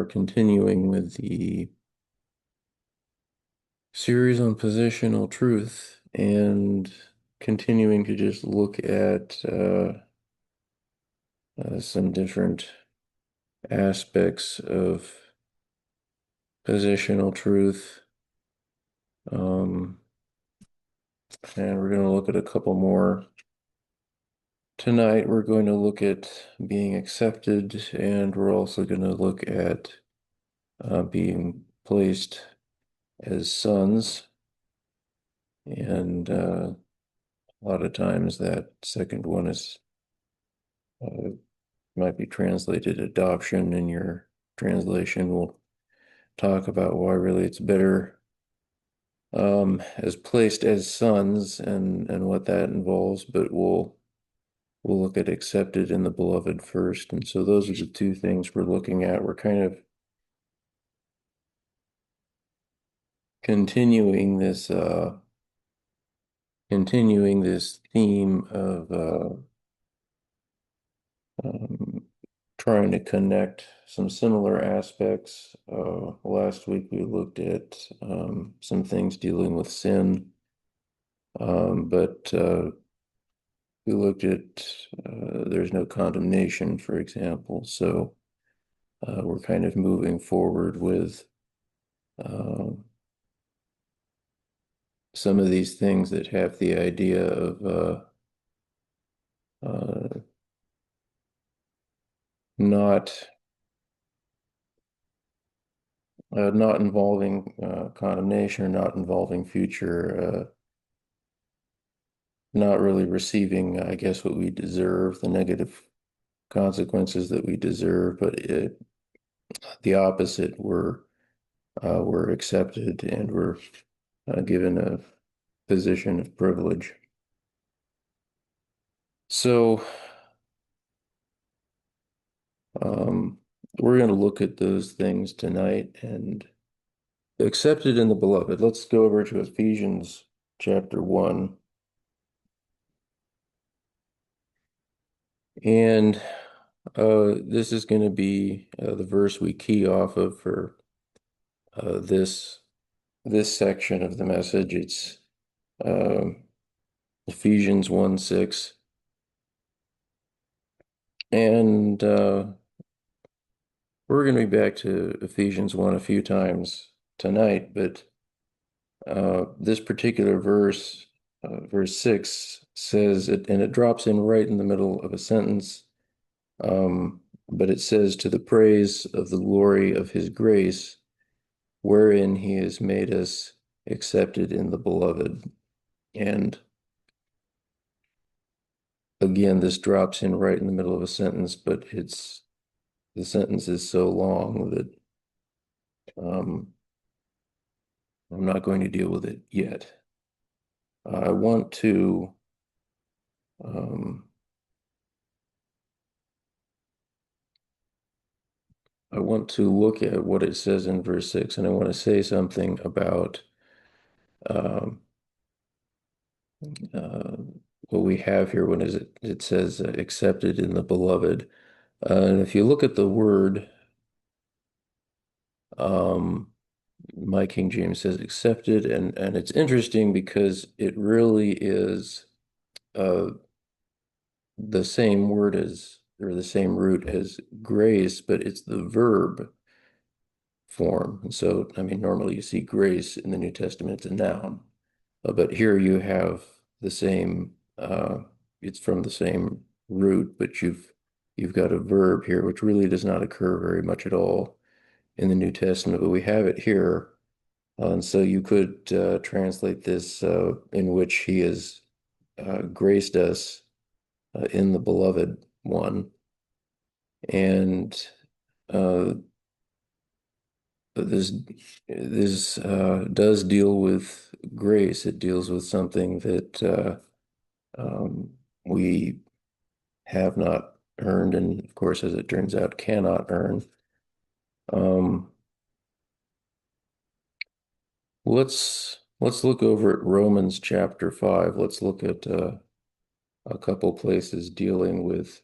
are continuing with the series on positional truth and continuing to just look at some different aspects of positional truth. Um, and we're going to look at a couple more. Tonight, we're going to look at being accepted, and we're also going to look at being placed as sons. And a lot of times that second one is might be translated adoption in your translation. We'll talk about why really it's better as placed as sons and what that involves, but we'll look at accepted in the beloved first. And so those are the two things we're looking at. We're kind of continuing this theme of um, trying to connect some similar aspects. Last week we looked at some things dealing with sin, but we looked at there's no condemnation, for example. So we're kind of moving forward with uh, some of these things that have the idea of not not involving condemnation or not involving future, not really receiving, I guess, what we deserve, the negative consequences that we deserve, but the opposite, we're accepted and we're given a position of privilege. So um, we're going to look at those things tonight and accepted in the beloved. Let's go over to Ephesians chapter 1. And this is going to be the verse we key off of for this section of the message. It's um, Ephesians 1:6. And we're going to be back to Ephesians 1 a few times tonight, but this particular verse, verse 6, says it, and it drops in right in the middle of a sentence. But it says, to the praise of the glory of his grace, wherein he has made us accepted in the beloved. And again, this drops in right in the middle of a sentence, but the sentence is so long that um, I'm not going to deal with it yet. I want to um, I want to look at what it says in verse 6, and I want to say something about um, uh, what we have here when it says accepted in the beloved. And if you look at the word, um, my King James says accepted, and it's interesting because it really is uh, the same word as, or the same root as grace, but it's the verb form. And so, I mean, normally you see grace in the New Testament, it's a noun. But here you have the same, it's from the same root, but you've got a verb here, which really does not occur very much at all in the New Testament, but we have it here. And so you could translate this in which he has graced us in the beloved one. And uh, this does deal with grace. It deals with something that um, we have not earned, and of course, as it turns out, cannot earn. Um, let's look over at Romans chapter 5. Let's look at a couple places dealing with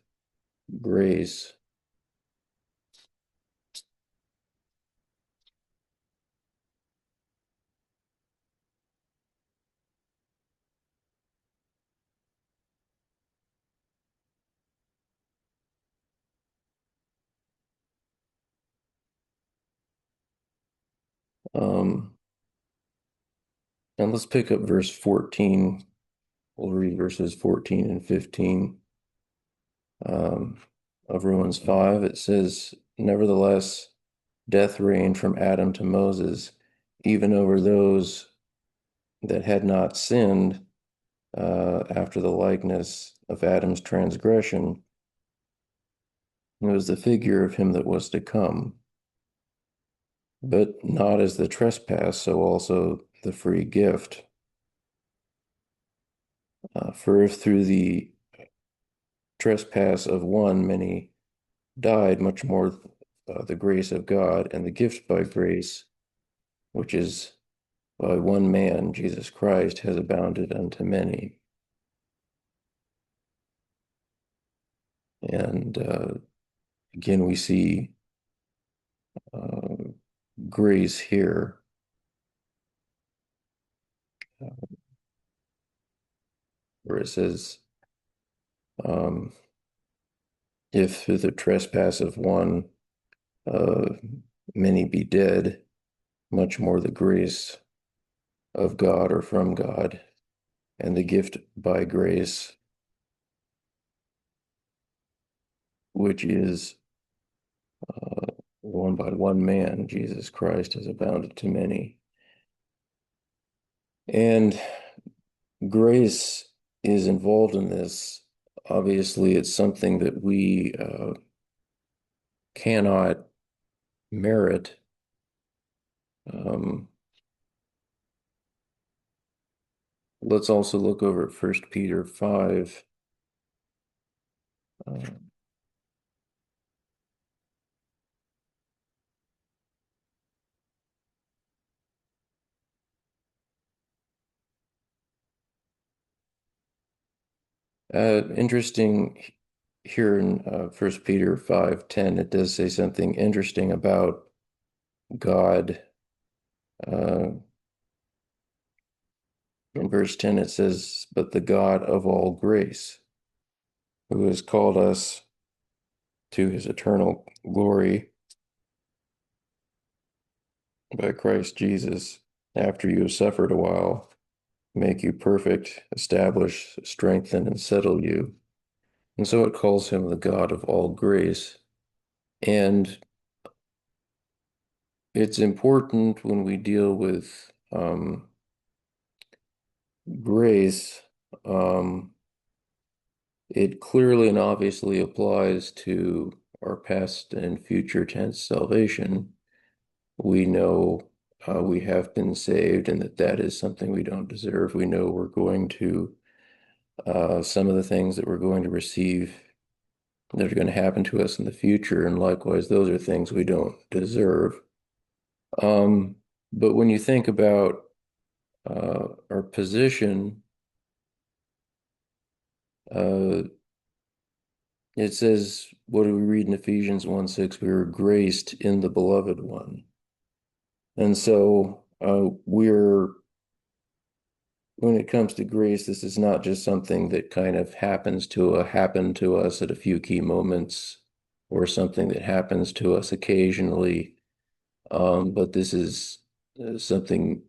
grace. Um, and let's pick up verse 14. We'll read verses 14 and 15 um, of Romans 5. It says, "Nevertheless, death reigned from Adam to Moses, even over those that had not sinned, after the likeness of Adam's transgression. It was the figure of him that was to come. But not as the trespass, so also the free gift. For if through the trespass of one many died, much more the grace of God and the gift by grace, which is by one man, Jesus Christ, has abounded unto many." And again, we see uh, grace here, where it says, um, "If through the trespass of one uh, many be dead, much more the grace of God or from God and the gift by grace, which is one by one man, Jesus Christ, has abounded to many." And grace is involved in this. Obviously, it's something that we cannot merit. Um, let's also look over at 1 Peter 5. Uh, interesting here in 1 Peter 5:10, it does say something interesting about God. Uh, in verse 10, it says, "But the God of all grace, who has called us to his eternal glory by Christ Jesus, after you have suffered a while, make you perfect, establish, strengthen, and settle you." And so it calls him the God of all grace. And it's important when we deal with grace, it clearly and obviously applies to our past and future tense salvation. We know we have been saved and that that is something we don't deserve. We know we're going to, some of the things that we're going to receive that are going to happen to us in the future. And likewise, those are things we don't deserve. Um, but when you think about our position, uh, it says, what do we read in Ephesians 1:6? We were graced in the beloved one. And so when it comes to grace, this is not just something that kind of happen to us at a few key moments or something that happens to us occasionally. But this is something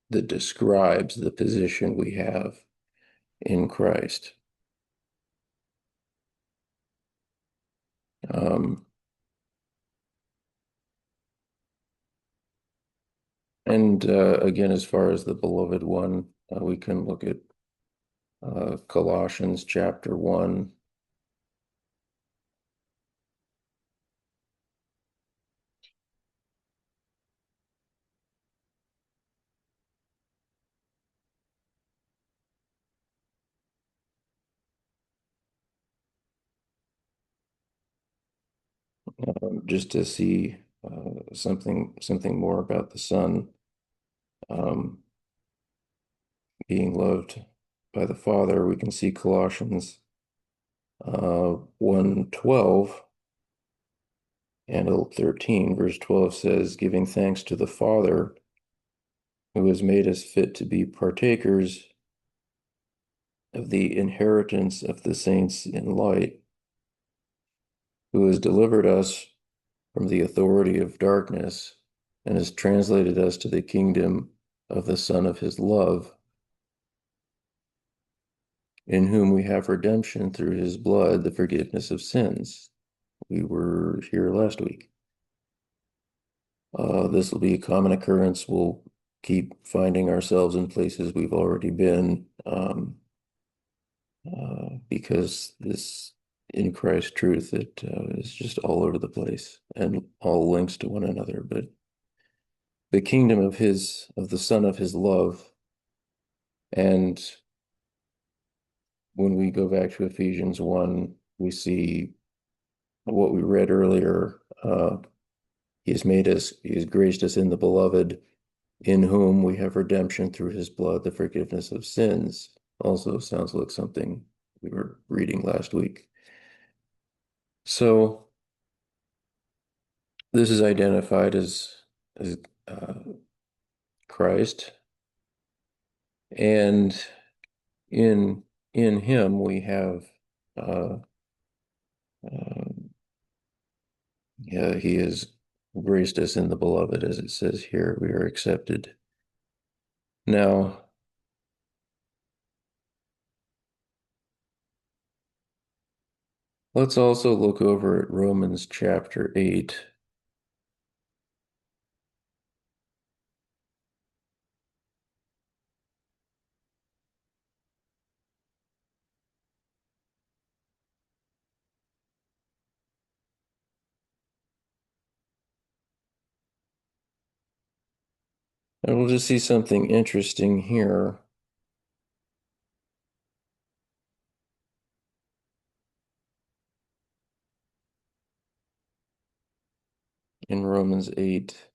that describes the position we have in Christ. Um, and again, as far as the beloved one, we can look at Colossians chapter 1. Just to see something more about the Son um, being loved by the Father. We can see Colossians 1:12 and 13. Verse 12 says, "Giving thanks to the Father who has made us fit to be partakers of the inheritance of the saints in light, who has delivered us from the authority of darkness and has translated us to the kingdom of the Son of his love, in whom we have redemption through his blood, the forgiveness of sins. We were here last week. This will be a common occurrence. We'll keep finding ourselves in places we've already been, because this in Christ truth, it is just all over the place and all links to one another. But the kingdom of the Son of his love, and when we go back to Ephesians 1, we see what we read earlier. He has graced us in the beloved, in whom we have redemption through his blood, the forgiveness of sins. Also sounds like something we were reading last week. So this is identified as Christ, and in in him we have uh, uh, yeah, he has graced us in the beloved, as it says here. We are accepted. Now, let's also look over at Romans chapter 8. And we'll just see something interesting here. In Romans 8,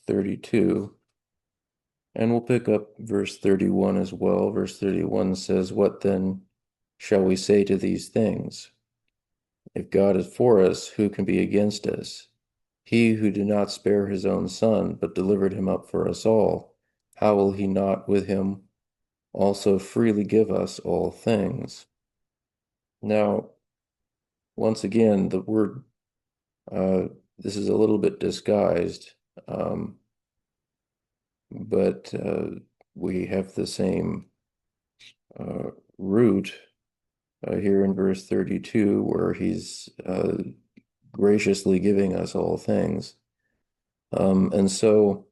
32. And we'll pick up verse 31 as well. Verse 31 says, "What then shall we say to these things? If God is for us, who can be against us? He who did not spare his own son, but delivered him up for us all, how will he not with him also freely give us all things?" Now, once again, the word, uh, this is a little bit disguised, um, but we have the same root here in verse 32, where he's graciously giving us all things. And so,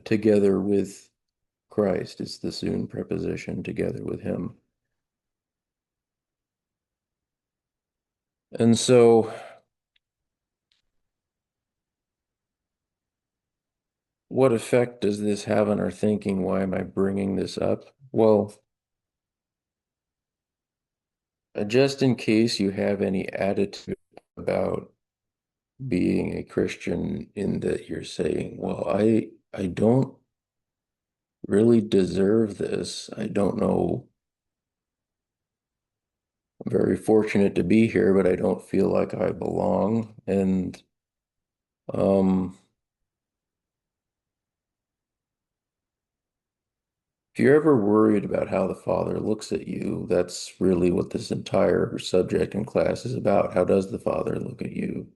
together with Christ, it's the soon preposition, together with him. And so, what effect does this have on our thinking? Why am I bringing this up? Well, just in case you have any attitude about being a Christian, in that you're saying, well, I don't really deserve this. I don't know. I'm very fortunate to be here, but I don't feel like I belong. And um, if you're ever worried about how the Father looks at you, that's really what this entire subject in class is about. How does the Father look at you?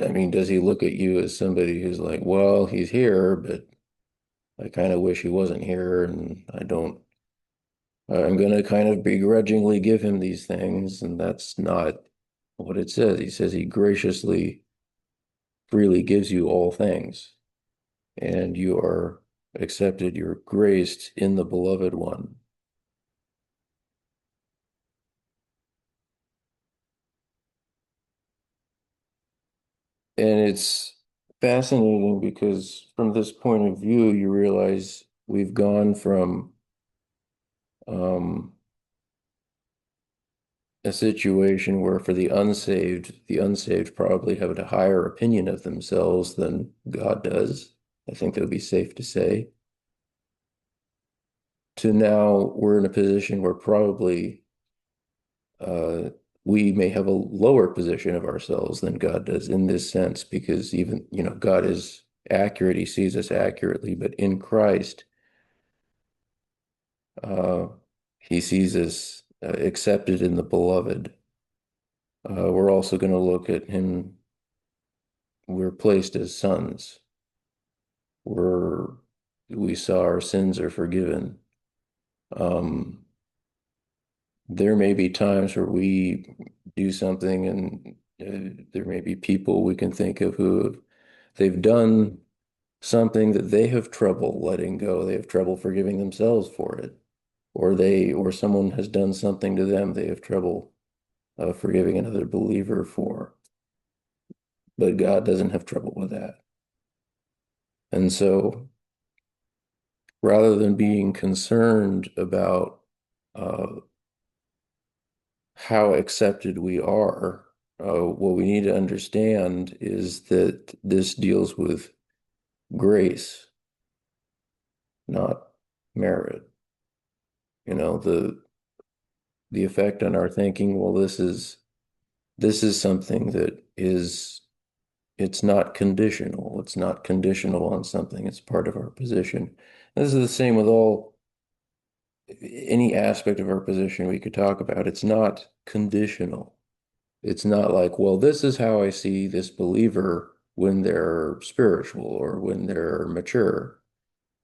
I mean, does he look at you as somebody who's like, well, he's here, but I kind of wish he wasn't here, and I'm going to kind of begrudgingly give him these things, and that's not what it says. He says he graciously, freely gives you all things, and you are accepted, you're graced in the beloved one. And it's fascinating because from this point of view, you realize we've gone from um, a situation where for the unsaved probably have a higher opinion of themselves than God does. I think that would be safe to say. To now we're in a position where probably uh, we may have a lower position of ourselves than God does in this sense, because even, God is accurate, he sees us accurately, but in Christ, uh, he sees us accepted in the beloved. We're also going to look at him. We're placed as sons. We're we saw our sins are forgiven. Um, there may be times where we do something, and there may be people we can think of who they've done something that they have trouble letting go. They have trouble forgiving themselves for it, or someone has done something to them they have trouble forgiving another believer for. But God doesn't have trouble with that. And so rather than being concerned about uh, how accepted we are, what we need to understand is that this deals with grace, not merit. The effect on our thinking, well, this is something that is it's not conditional. It's not conditional on something. It's part of our position. This is the same with any aspect of our position we could talk about. It's not conditional. It's not like, well, this is how I see this believer when they're spiritual or when they're mature,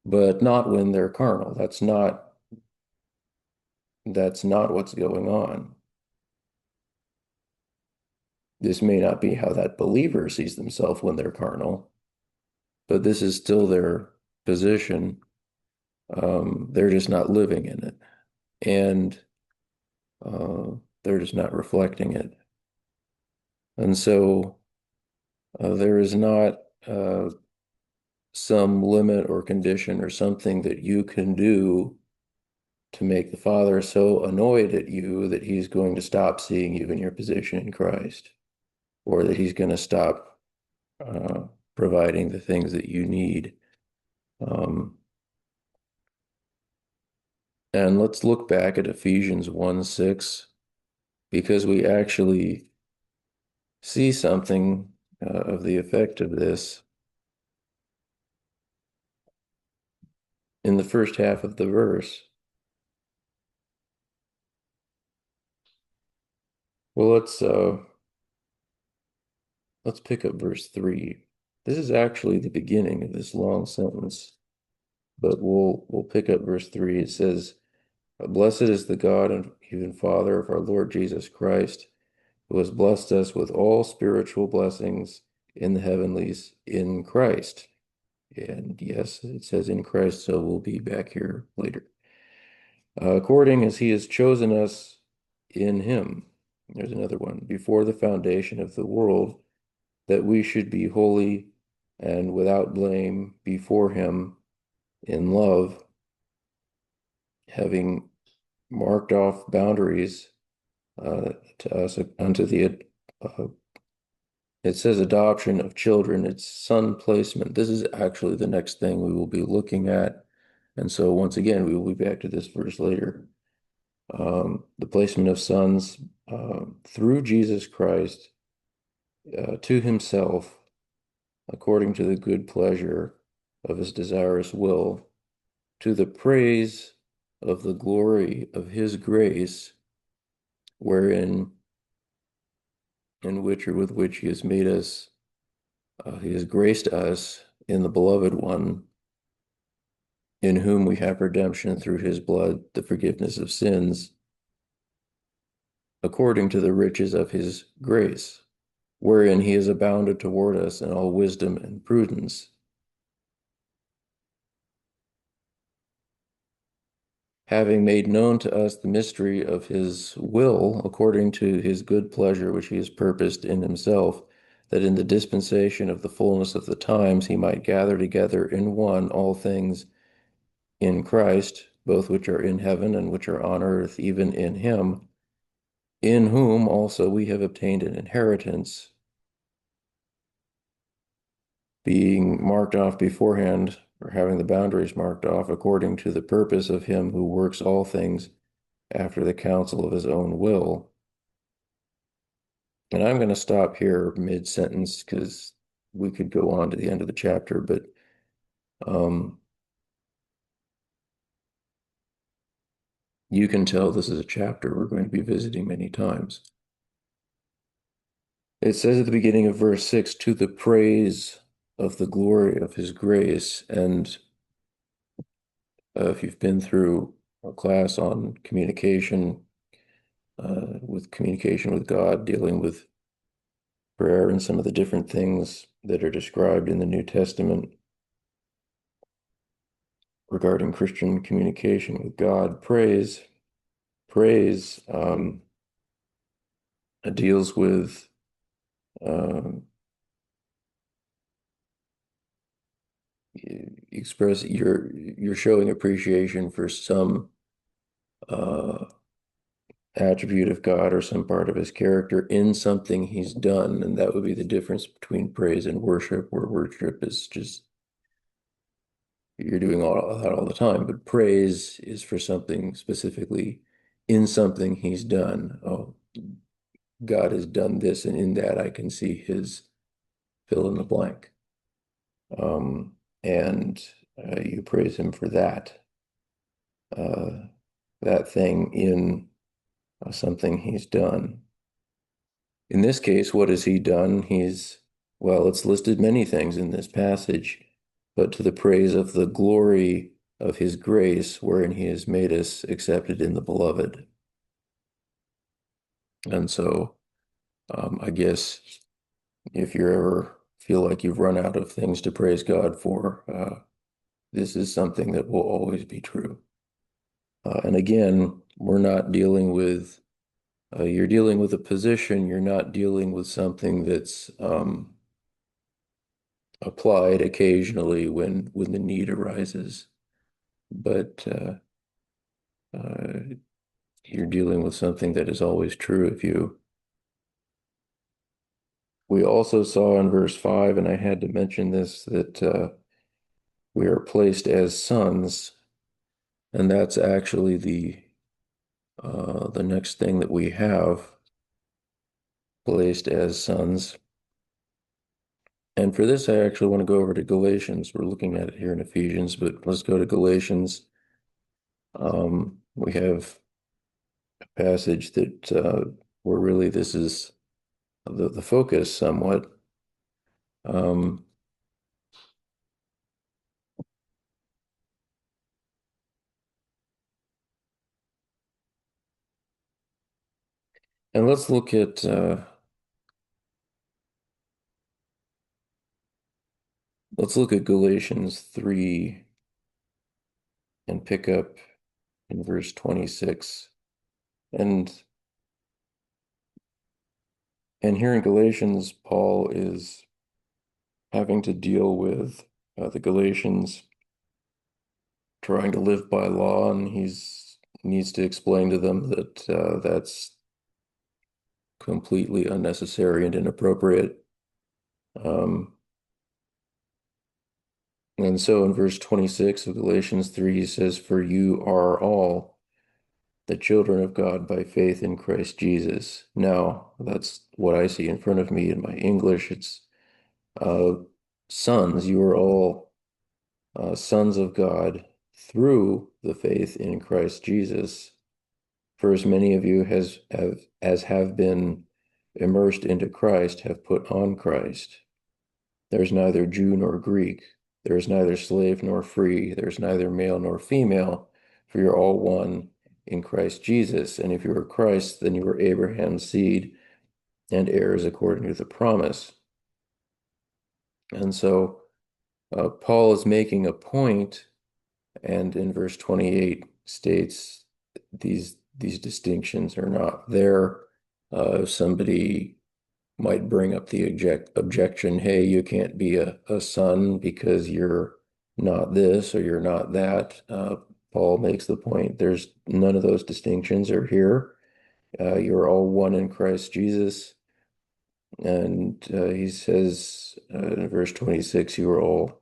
but not when they're carnal. That's not what's going on. This may not be how that believer sees themselves when they're carnal, but this is still their position. They're just not living in it, and uh, they're just not reflecting it. And so there is not some limit or condition or something that you can do to make the Father so annoyed at you that he's going to stop seeing you in your position in Christ, or that he's going to stop uh, providing the things that you need. Um, and let's look back at Ephesians 1:6, because we actually see something of the effect of this in the first half of the verse. Well, let's pick up verse 3. This is actually the beginning of this long sentence, but we'll pick up verse 3. It says, "Blessed is the God and even Father of our Lord Jesus Christ, who has blessed us with all spiritual blessings in the heavenlies in Christ." And yes, it says in Christ, so we'll be back here later. According as he has chosen us in him. There's another one. Before the foundation of the world, that we should be holy and without blame before him in love, having marked off boundaries to us unto the it says adoption of children, it's son placement. This is actually the next thing we will be looking at. And so once again, we will be back to this verse later. The placement of sons through Jesus Christ to himself, according to the good pleasure of his desirous will, to the praise of the glory of his grace, wherein in which or with which he has made us, he has graced us in the beloved one, in whom we have redemption through his blood, the forgiveness of sins, according to the riches of his grace, wherein he has abounded toward us in all wisdom and prudence, having made known to us the mystery of his will, according to his good pleasure, which he has purposed in himself, that in the dispensation of the fullness of the times he might gather together in one all things in Christ, both which are in heaven and which are on earth, even in him, in whom also we have obtained an inheritance, being marked off beforehand, or having the boundaries marked off, according to the purpose of him who works all things after the counsel of his own will. And I'm going to stop here mid-sentence because we could go on to the end of the chapter, but um, you can tell this is a chapter we're going to be visiting many times. It says at the beginning of verse 6, to the praise of the glory of his grace. And if you've been through a class on communication, with communication with God, dealing with prayer and some of the different things that are described in the New Testament regarding Christian communication with God, praise deals with um, express you're showing appreciation for some uh, attribute of God or some part of his character in something he's done. And that would be the difference between praise and worship, where worship is just you're doing all that all the time, but praise is for something specifically in something he's done. Oh, God has done this, and in that I can see his fill in the blank. Um, and you praise him for uh, that thing in something he's done. In this case, what has he done? Well, it's listed many things in this passage, but to the praise of the glory of his grace, wherein he has made us accepted in the beloved. And so, I guess if you ever feel like you've run out of things to praise God for, this is something that will always be true. And again, we're not dealing with, you're dealing with a position, you're not dealing with something that's applied occasionally when the need arises, but uh, you're dealing with something that is always true of you. We also saw in verse 5, and I had to mention this, that we are placed as sons, and that's actually the next thing that we have, placed as sons. And for this, I actually want to go over to Galatians. We're looking at it here in Ephesians, but let's go to Galatians. We have a passage that where really this is the focus somewhat. Um, and let's look at Galatians 3 and pick up in verse 26. And and here in Galatians, Paul is having to deal with the Galatians trying to live by law, and he's needs to explain to them that that's completely unnecessary and inappropriate. Um, and so in verse 26 of Galatians 3, he says, for you are all the children of God by faith in Christ Jesus. Now, that's what I see in front of me in my English. It's uh, sons. You are all sons of God through the faith in Christ Jesus. For as many of you as have been immersed into Christ have put on Christ. There is neither Jew nor Greek. There is neither slave nor free. There is neither male nor female, for you're all one in Christ Jesus. And if you are Christ, then you are Abraham's seed and heirs according to the promise. And so Paul is making a point, and in verse 28 states these distinctions are not there. Somebody might bring up the objection, hey, you can't be a son because you're not this or you're not that. Paul makes the point there's none of those distinctions are here. You're all one in Christ Jesus. And he says in verse 26, you are all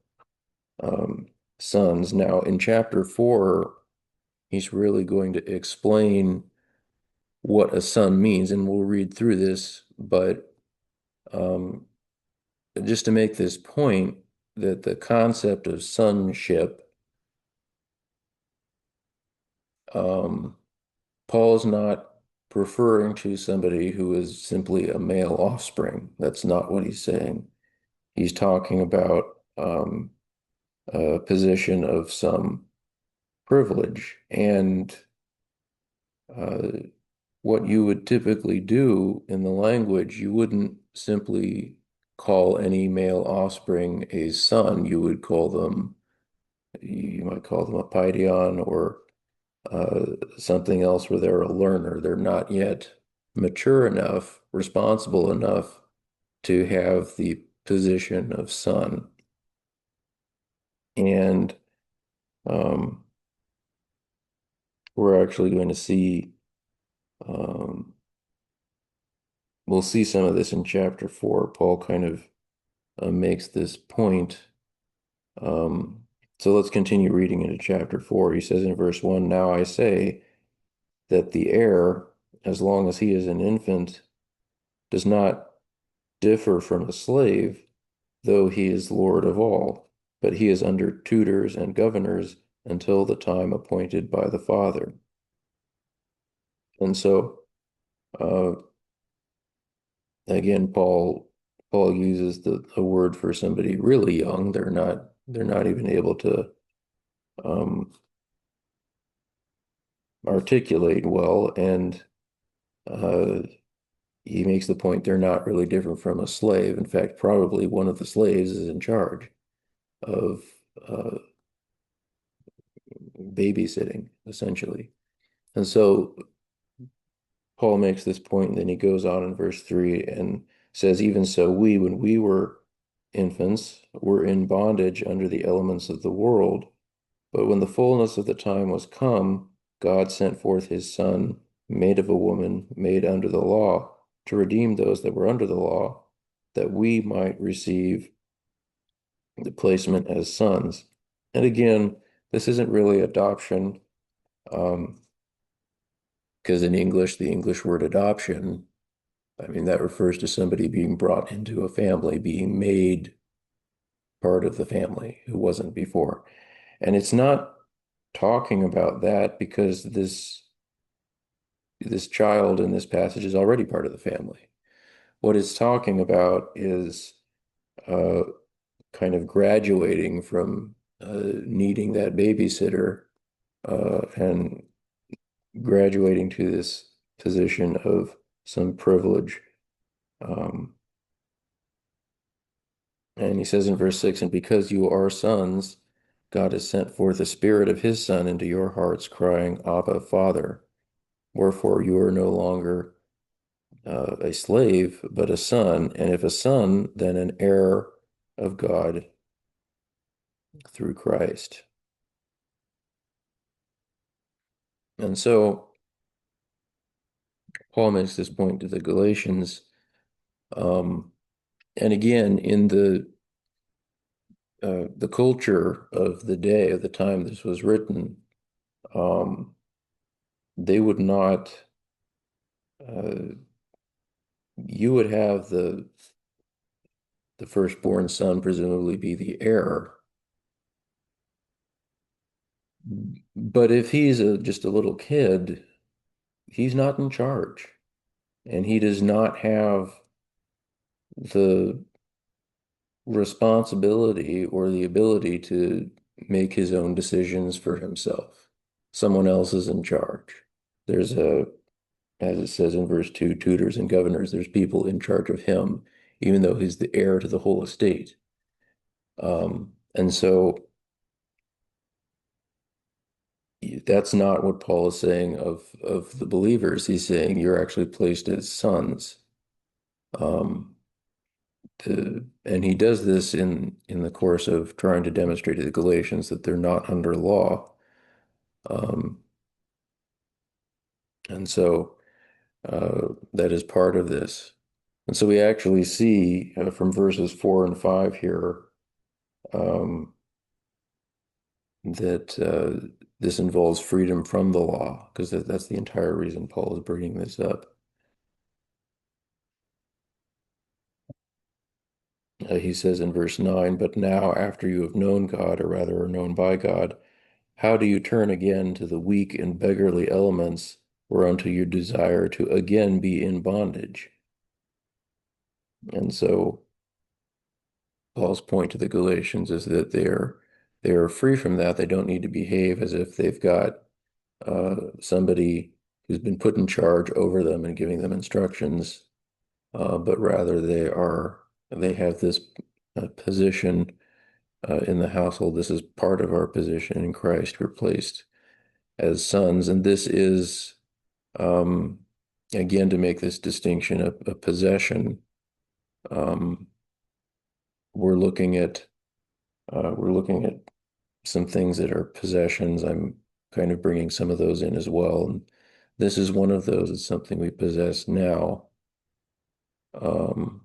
um, sons. Now, in chapter 4, he's really going to explain what a son means, and we'll read through this, but um, just to make this point that the concept of sonship, um, Paul's not referring to somebody who is simply a male offspring. That's not what he's saying. He's talking about a position of some privilege. And uh, what you would typically do in the language, you wouldn't simply call any male offspring a son. You might call them a paidion or something else where they're a learner. They're not yet mature enough, responsible enough to have the position of son. And um, we're actually going to see, um, we'll see some of this in chapter 4. Paul kind of makes this point. Um, so let's continue reading into chapter 4. He says in verse 1, "Now I say that the heir, as long as he is an infant, does not differ from a slave, though he is Lord of all, but he is under tutors and governors until the time appointed by the Father." And so, uh, again, Paul uses the word for somebody really young. They're not even able to um, articulate well, and uh, he makes the point they're not really different from a slave. In fact, probably one of the slaves is in charge of uh, babysitting, essentially. And so Paul makes this point, and then he goes on in verse 3 and says, "Even so, we, when we were infants, were in bondage under the elements of the world. But when the fullness of the time was come, God sent forth his Son, made of a woman, made under the law, to redeem those that were under the law, that we might receive the placement as sons." And again, this isn't really adoption, um, because in English, the English word adoption, I mean, that refers to somebody being brought into a family, being made part of the family who wasn't before. And it's not talking about that because this child in this passage is already part of the family. What it's talking about is uh, kind of graduating from needing that babysitter and graduating to this position of some privilege. Um, and he says in verse 6, "And because you are sons, God has sent forth the Spirit of his Son into your hearts, crying, Abba, Father. Wherefore you are no longer a slave, but a son. And if a son, then an heir of God through Christ." And so Paul makes this point to the Galatians. Um, and again, in the culture of the day, of the time this was written, um, they would not, uh, you would have the firstborn son presumably be the heir. But if he's just a little kid, he's not in charge, and he does not have the responsibility or the ability to make his own decisions for himself. Someone else is in charge. There's as it says in verse 2, tutors and governors. There's people in charge of him, even though he's the heir to the whole estate. And so that's not what Paul is saying of the believers. He's saying you're actually placed as sons. Um, and he does this in the course of trying to demonstrate to the Galatians that they're not under law. Um, and so that is part of this. And so we actually see from verses 4 and 5 here um, that this involves freedom from the law, because that's the entire reason Paul is bringing this up. He says in verse 9, "But now, after you have known God, or rather are known by God, how do you turn again to the weak and beggarly elements or until you desire to again be in bondage. And so Paul's point to the Galatians is that they are free from that. They don't need to behave as if they've got somebody who's been put in charge over them and giving them instructions, but rather they have this position in the household. This is part of our position in Christ. We're placed as sons, and this is um, again to make this distinction a possession. Um, we're looking at some things that are possessions. I'm kind of bringing some of those in as well. And this is one of those. It's something we possess now. Um,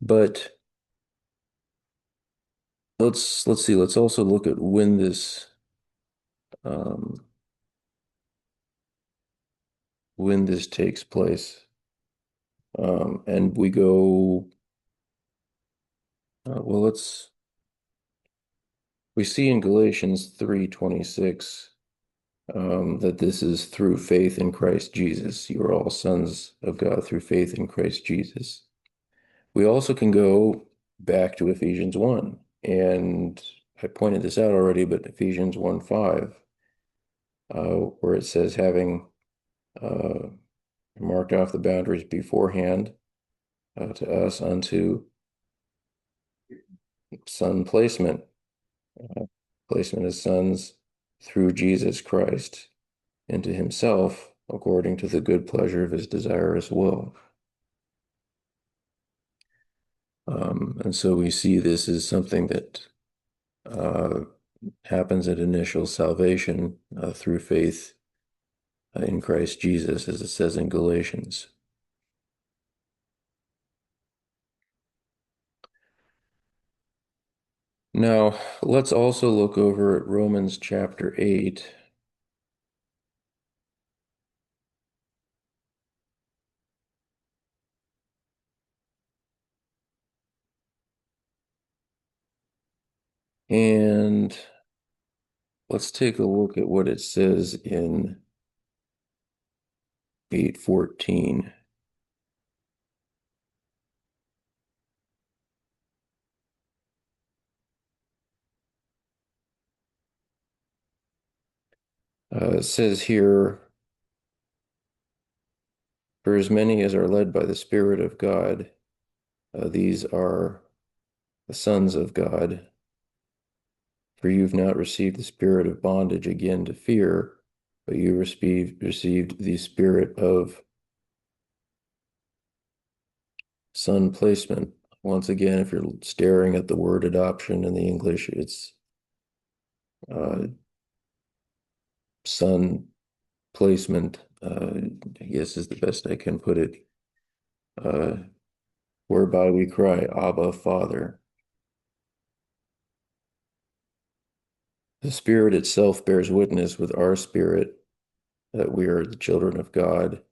but let's see. Let's also look at um, when this takes place. And we go. Well, we see in Galatians 3:26 that this is through faith in Christ Jesus. You are all sons of God through faith in Christ Jesus. We also can go back to Ephesians 1, and I pointed this out already, but Ephesians 1:5, where it says, having uh, marked off the boundaries beforehand to us unto son placement, uh, placement as sons through Jesus Christ into himself, according to the good pleasure of his desirous will. And so we see this as something that uh, happens at initial salvation through faith in Christ Jesus, as it says in Galatians. Now, let's also look over at Romans chapter 8. And let's take a look at what it says in 8:14. It says here, for as many as are led by the Spirit of God, these are the sons of God. For you've not received the spirit of bondage again to fear, but you received the spirit of son placement. Once again, if you're staring at the word adoption in the English, it's uh, son placement, I guess is the best I can put it, uh, whereby we cry, Abba, Father. The Spirit itself bears witness with our spirit that we are the children of God,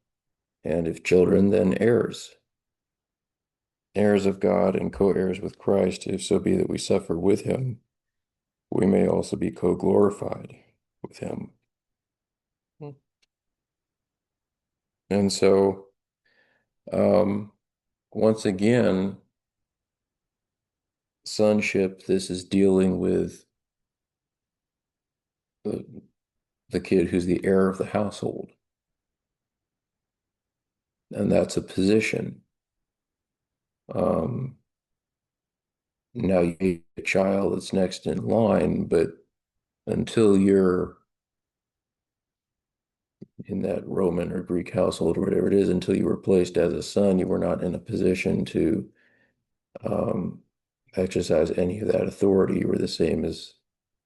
and if children, then heirs, heirs of God and co-heirs with Christ, if so be that we suffer with him, we may also be co-glorified with him. And so, um, once again, sonship, this is dealing with the, the kid who's the heir of the household. And that's a position. Um, Now you need a child that's next in line, but until you're in that Roman or Greek household or whatever it is, until you were placed as a son, you were not in a position to um, exercise any of that authority. You were the same as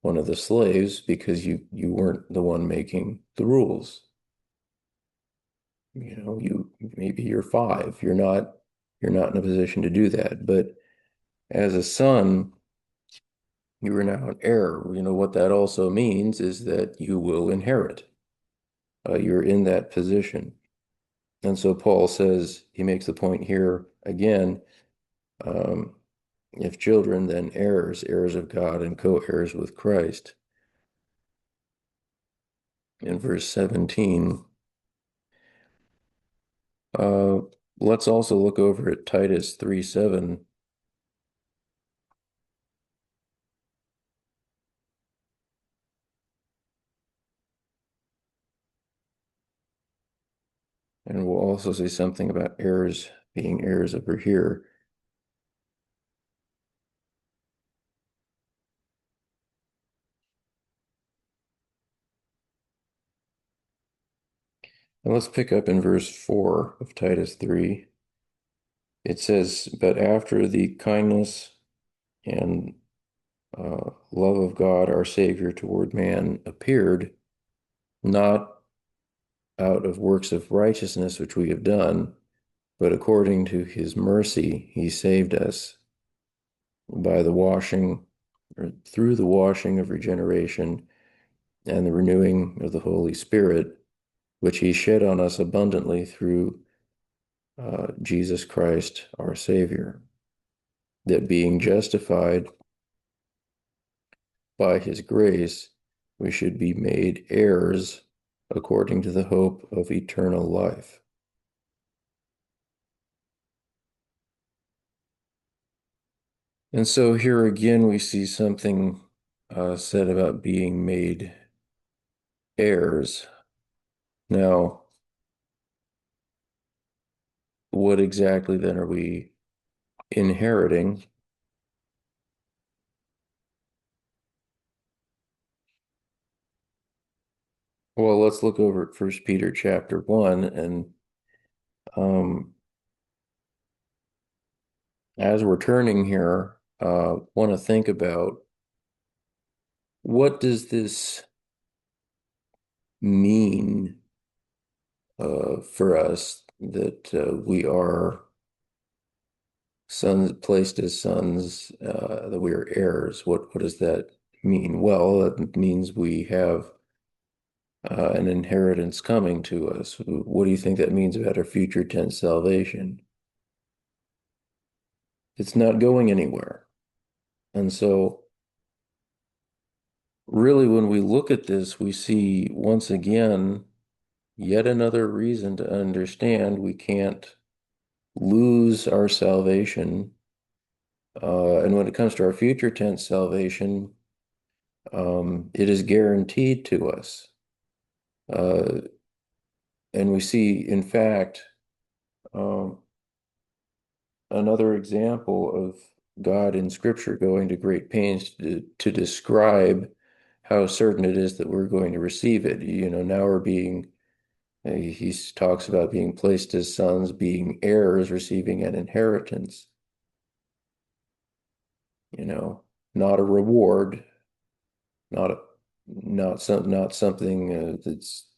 one of the slaves because you weren't the one making the rules. You maybe you're five. You're not in a position to do that. But as a son, you are now an heir. What that also means is that you will inherit. You're in that position. And so Paul says, he makes the point here again, um, if children, then heirs, heirs of God and co-heirs with Christ. in verse 17. Uh, let's also look over at Titus 3:7, and we'll also say something about heirs being heirs over here. And let's pick up in verse 4 of Titus 3. It says, "But after the kindness and love of God, our Savior, toward man appeared, not out of works of righteousness which we have done, but according to his mercy, he saved us by the washing, or through the washing of regeneration and the renewing of the Holy Spirit, which he shed on us abundantly through Jesus Christ, our Savior, that being justified by his grace, we should be made heirs according to the hope of eternal life." And so here again, we see something said about being made heirs. Now, what exactly then are we inheriting? Well, let's look over at First Peter chapter 1, and um, as we're turning here, want to think about what does this mean for us that we are sons, placed as sons, that we are heirs. What does that mean? Well, that means we have an inheritance coming to us. What do you think that means about our future tense salvation? It's not going anywhere. And so, really, when we look at this, we see once again yet another reason to understand we can't lose our salvation. And when it comes to our future tense salvation, it is guaranteed to us. Uh, and we see, in fact, um, another example of God in Scripture going to great pains to describe how certain it is that we're going to receive it. Now we're being, he talks about being placed as sons, being heirs, receiving an inheritance, you know, not a reward, not a, not something that's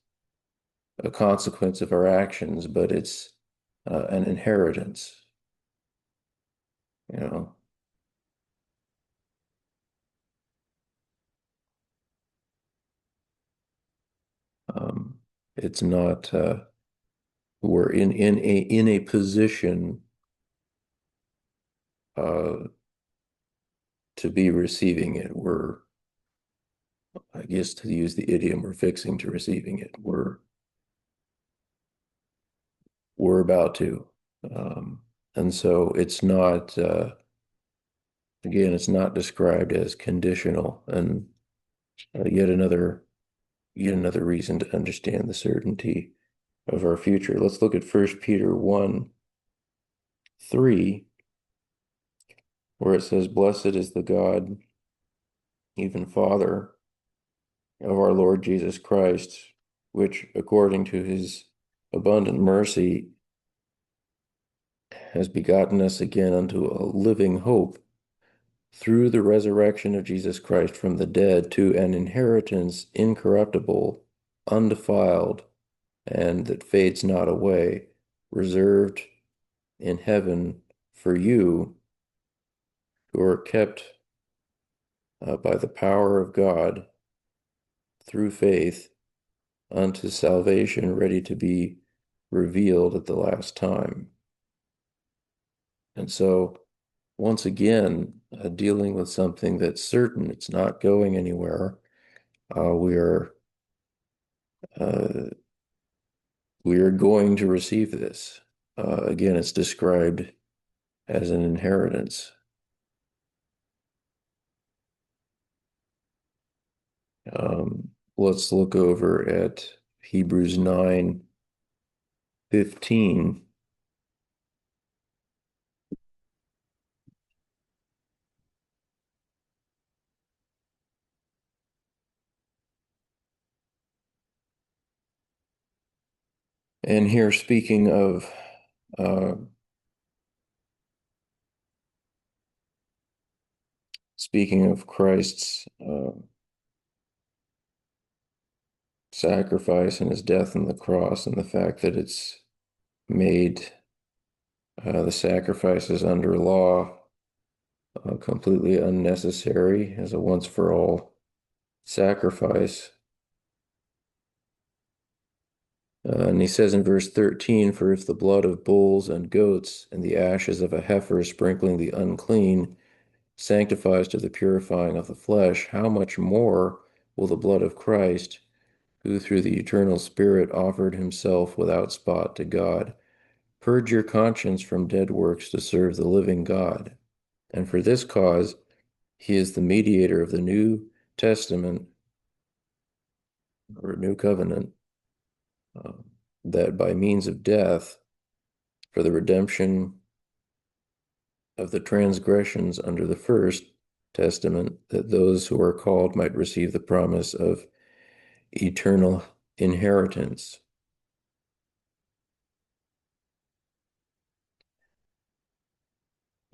a consequence of our actions, but it's an inheritance, you know. Um, it's not we're in a position uh, to be receiving it. We're, I guess, to use the idiom, we're fixing to receiving it. We're about to, and so it's not. Again, it's not described as conditional, and yet another reason to understand the certainty of our future. Let's look at First Peter 1:3, where it says, "Blessed is the God, even Father, of our Lord Jesus Christ, which according to his abundant mercy has begotten us again unto a living hope through the resurrection of Jesus Christ from the dead to an inheritance incorruptible, undefiled, and that fades not away, reserved in heaven for you who are kept by the power of God through faith unto salvation, ready to be revealed at the last time." And so, once again, dealing with something that's certain, it's not going anywhere. We are Uh, we are going to receive this. Again, it's described as an inheritance. Let's look over at Hebrews 9:15. And here, uh, speaking of Christ's sacrifice and his death on the cross, and the fact that it's made the sacrifices under law completely unnecessary as a once for all sacrifice. And he says in verse 13, "For if the blood of bulls and goats and the ashes of a heifer sprinkling the unclean sanctifies to the purifying of the flesh, how much more will the blood of Christ, who through the eternal Spirit offered himself without spot to God, purge your conscience from dead works to serve the living God? And for this cause he is the mediator of the New Testament or New Covenant, uh, that by means of death, for the redemption of the transgressions under the first testament, that those who are called might receive the promise of eternal inheritance."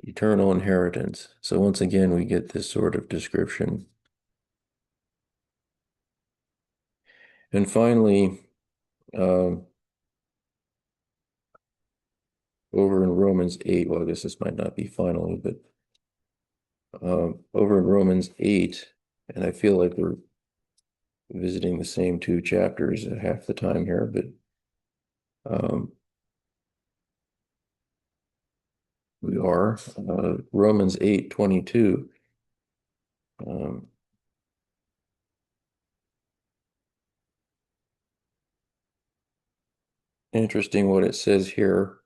Eternal inheritance. So once again, we get this sort of description. And finally, uh, over in Romans 8, well, I guess this might not be finally, but over in Romans 8, and I feel like we're visiting the same two chapters at half the time here, but um, we are. Romans 8:22. Um, Interesting what it says here.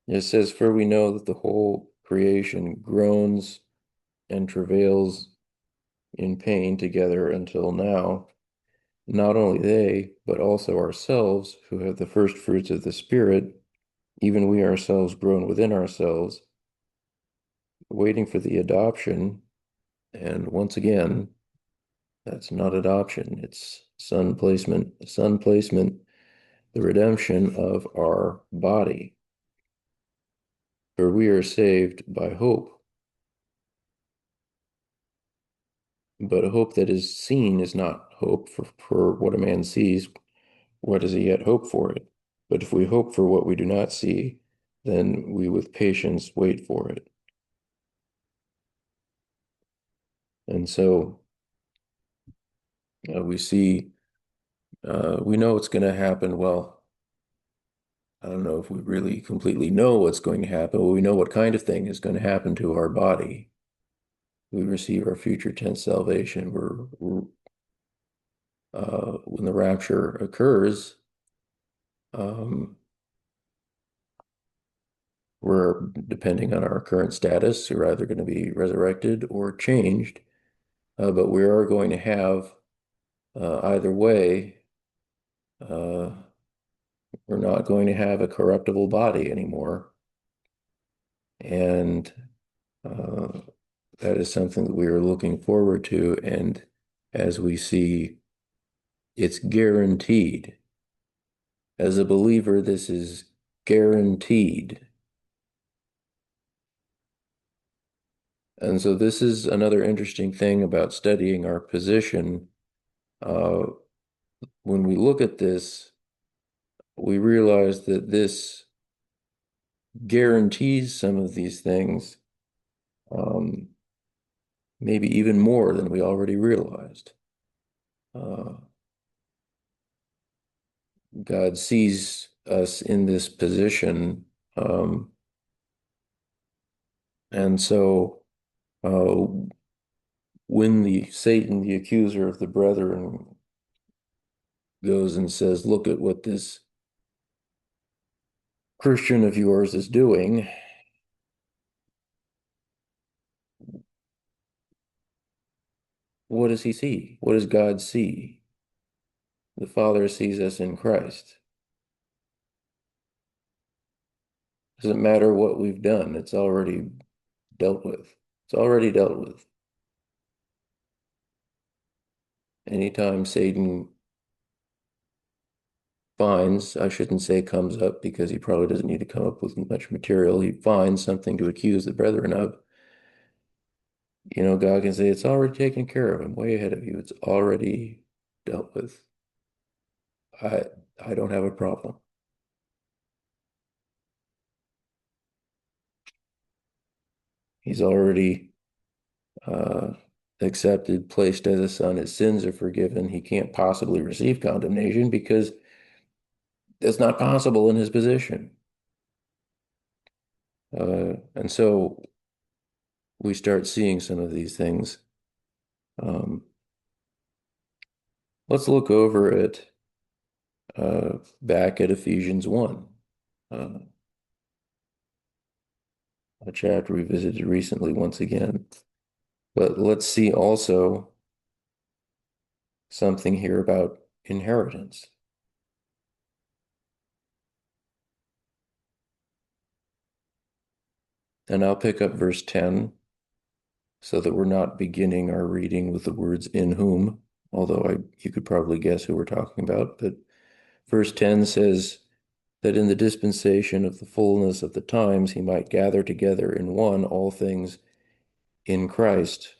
It says, "For we know that the whole creation groans and travails in pain together until now. Not only they, but also ourselves, who have the first fruits of the Spirit, even we ourselves groan within ourselves, waiting for the adoption." And once again, that's not adoption, it's son placement, the redemption of our body. For we are saved by hope. But a hope that is seen is not hope. For what a man sees, what does he yet hope for it? But if we hope for what we do not see, then we with patience wait for it. And so we see, we know it's going to happen. Well, I don't know if we really completely know what's going to happen, but we know what kind of thing is going to happen to our body. We receive our future tense salvation. When the rapture occurs, um, we're, depending on our current status, we're either going to be resurrected or changed. But we are going to have, either way, uh, we're not going to have a corruptible body anymore. And uh, that is something that we are looking forward to. And as we see, it's guaranteed. As a believer, this is guaranteed. And so this is another interesting thing about studying our position. Uh, when we look at this, we realize that this guarantees some of these things, um, maybe even more than we already realized. Uh, God sees us in this position, and so uh, when the Satan, the accuser of the brethren, goes and says, look at what this Christian of yours is doing, what does he see? What does God see? The Father sees us in Christ. Doesn't matter what we've done, it's already dealt with. It's already dealt with. Anytime Satan finds, I shouldn't say comes up because he probably doesn't need to come up with much material, he finds something to accuse the brethren of, God can say, it's already taken care of. I'm way ahead of you. It's already dealt with. I I don't have a problem. He's already uh, accepted, placed as a son. His sins are forgiven. He can't possibly receive condemnation because it's not possible in his position. And so we start seeing some of these things. Um, let's look over at back at Ephesians 1, uh, a chapter we visited recently once again. But let's see also something here about inheritance. And I'll pick up verse 10 so that we're not beginning our reading with the words in whom, although you could probably guess who we're talking about. But verse 10 says that in the dispensation of the fullness of the times, he might gather together in one all things in Christ,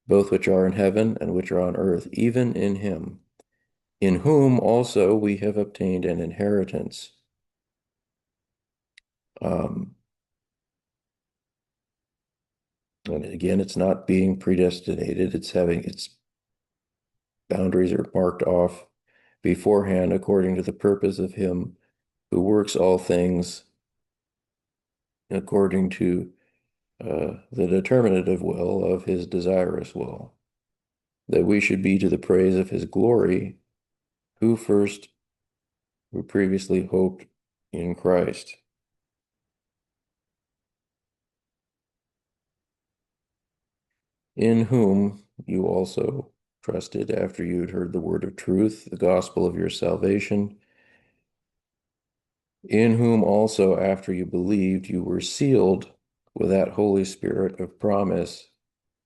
both which are in heaven and which are on earth, even in him, in whom also we have obtained an inheritance. Um, and again, it's not being predestinated, it's having its boundaries are marked off beforehand according to the purpose of him who works all things according to the determinative will of his desirous will, that we should be to the praise of his glory, who first who previously hoped in Christ, in whom you also trusted after you had heard the word of truth, the gospel of your salvation, in whom also after you believed you were sealed with that Holy Spirit of promise,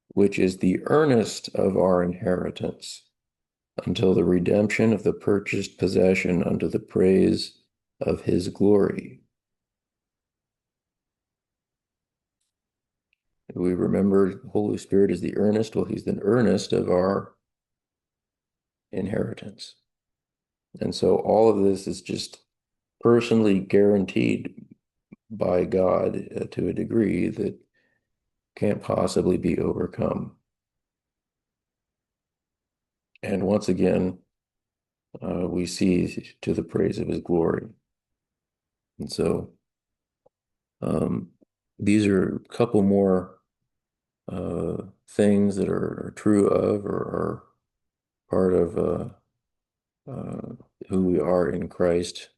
which is the earnest of our inheritance until the redemption of the purchased possession unto the praise of his glory. We remember the Holy Spirit is the earnest. Well, he's the earnest of our inheritance. And so all of this is just personally guaranteed by God to a degree that can't possibly be overcome. And once again, we see to the praise of his glory. And so these are a couple more things that are true of or are part of who we are in Christ.